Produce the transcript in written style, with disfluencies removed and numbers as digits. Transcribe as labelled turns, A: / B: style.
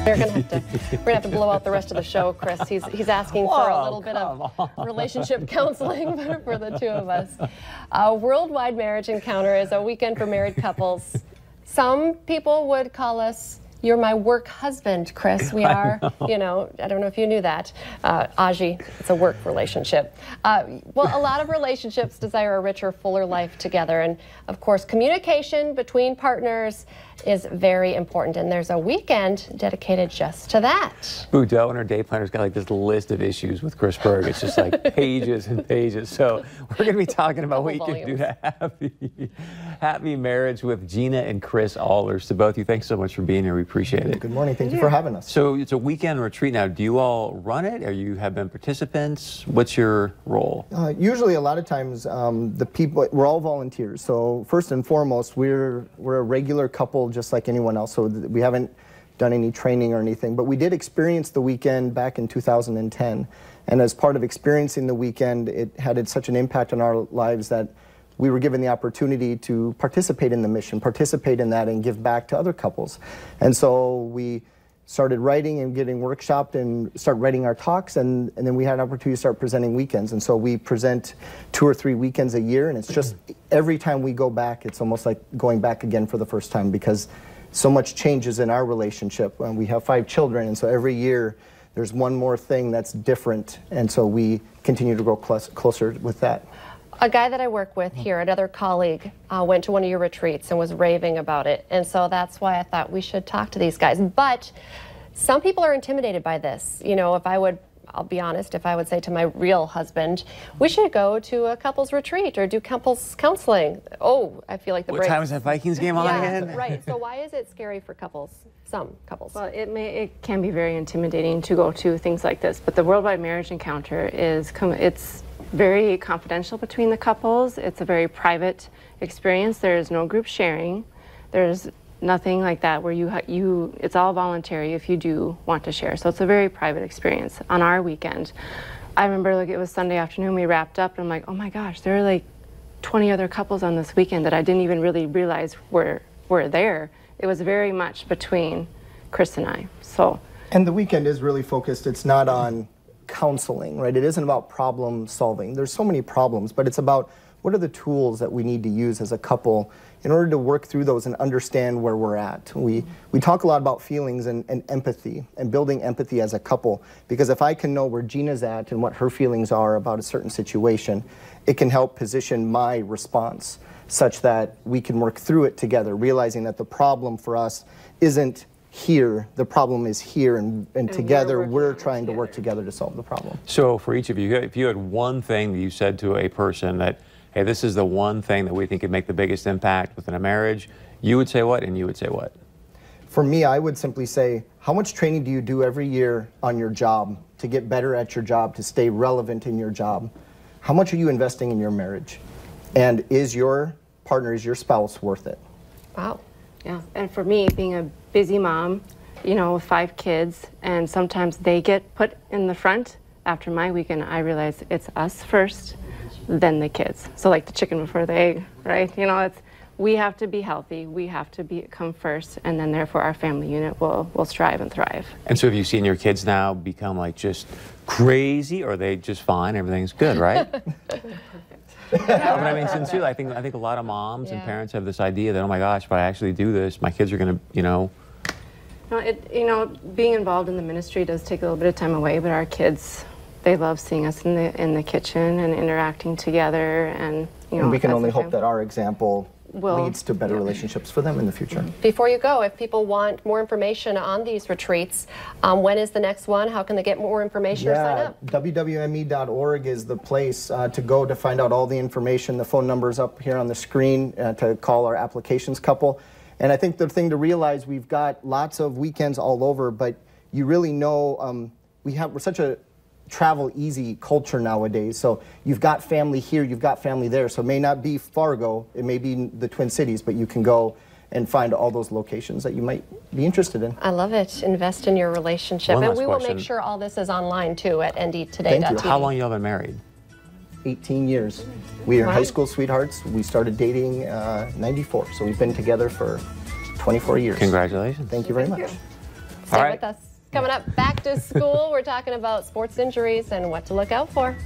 A: We're gonna have to blow out the rest of the show, Chris. He's asking for a little bit of relationship counseling for the two of us. Worldwide Marriage Encounter is a weekend for married couples. Some people would call us "You're my work husband," Chris. We are, you know, I don't know if you knew that. Aji, it's a work relationship. Well, a lot of relationships desire a richer, fuller life together. And of course, communication between partners is very important. And there's a weekend dedicated just to that.
B: Boudreaux and her day planner's got like this list of issues with Chris Berg. It's just like pages and pages. So we're going to be talking about what you can do to happy marriage with Gina and Chris Allers. To both of you, thanks so much for being here. We appreciate it.
C: Good morning. Thank you for having us.
B: So it's a weekend retreat now. Do you all run it? Or you have been participants? What's your role?
C: Usually, a lot of times, the people, we're all volunteers. So first and foremost, we're a regular couple just like anyone else. So we haven't done any training or anything. But we did experience the weekend back in 2010. And as part of experiencing the weekend, it had such an impact on our lives that we were given the opportunity to participate in the mission, participate in that, and give back to other couples. And so we started writing and getting workshopped and start writing our talks, and then we had an opportunity to start presenting weekends. And so we present 2 or 3 weekends a year, and it's just every time we go back, it's almost like going back again for the first time, because so much changes in our relationship. We have 5 children, and so every year there's one more thing that's different, and so we continue to grow closer with that.
A: A guy that I work with here, another colleague, went to one of your retreats and was raving about it. And so that's why I thought we should talk to these guys. But some people are intimidated by this. You know, I'll be honest, if I would say to my real husband, we should go to a couples retreat or do couples counseling. Oh, I feel like the
B: What time is that Vikings game on again?
A: Right. So why is it scary for couples? Some couples.
D: Well, it can be very intimidating to go to things like this. But the Worldwide Marriage Encounter it's very confidential between the couples. It's a very private experience. There is no group sharing. There's nothing like that where it's all voluntary if you do want to share. So it's a very private experience. On our weekend, I remember like it was Sunday afternoon, we wrapped up, and I'm like, oh my gosh, there are like 20 other couples on this weekend that I didn't even really realize were there. It was very much between Chris and I.
C: And the weekend is really focused. It's not on counseling, right? It isn't about problem solving. There's so many problems, but it's about what are the tools that we need to use as a couple in order to work through those and understand where we're at. We talk a lot about feelings and empathy and building empathy as a couple, because if I can know where Gina's at and what her feelings are about a certain situation, it can help position my response such that we can work through it together, realizing that the problem for us isn't here, the problem is here, and together we're trying to work together to solve the problem.
B: So for each of you, if you had one thing that you said to a person that, hey, this is the one thing that we think could make the biggest impact within a marriage, you would say what, and you would say what?
C: For me, I would simply say, how much training do you do every year on your job to get better at your job, to stay relevant in your job? How much are you investing in your marriage? And is your partner, is your spouse worth it?
A: Wow.
D: Yeah, and for me, being a busy mom, you know, with 5 kids, and sometimes they get put in the front. After my weekend, I realize it's us first, then the kids. So like the chicken before the egg, right? You know, we have to be healthy, we have to come first, and then therefore our family unit will strive and thrive.
B: And so have you seen your kids now become like just crazy, or are they just fine, everything's good, right? Yeah, but I mean, sincerely, I think a lot of moms and parents have this idea that, oh my gosh, if I actually do this, my kids are going to, you know.
D: No, being involved in the ministry does take a little bit of time away, but our kids, they love seeing us in the kitchen and interacting together, and you know.
C: And we can only hope that our example leads to better relationships for them in the future.
A: Before you go, if people want more information on these retreats, when is the next one? How can they get more information or sign up?
C: WWME.org is the place to go to find out all the information. The phone number is up here on the screen to call our applications couple. And I think the thing to realize, we've got lots of weekends all over, but you really know we're such a travel easy culture nowadays. So you've got family here, you've got family there. So it may not be Fargo, it may be the Twin Cities, but you can go and find all those locations that you might be interested in.
A: I love it. Invest in your relationship. And we will make sure all this is online too at ndtoday.tv.
C: Thank you.
B: How long y'all been married?
C: 18 years. We are high school sweethearts. We started dating 94, so we've been together for 24 years.
B: Congratulations.
C: Thank you very much.
A: Stay with us. Coming up, back to school, we're talking about sports injuries and what to look out for.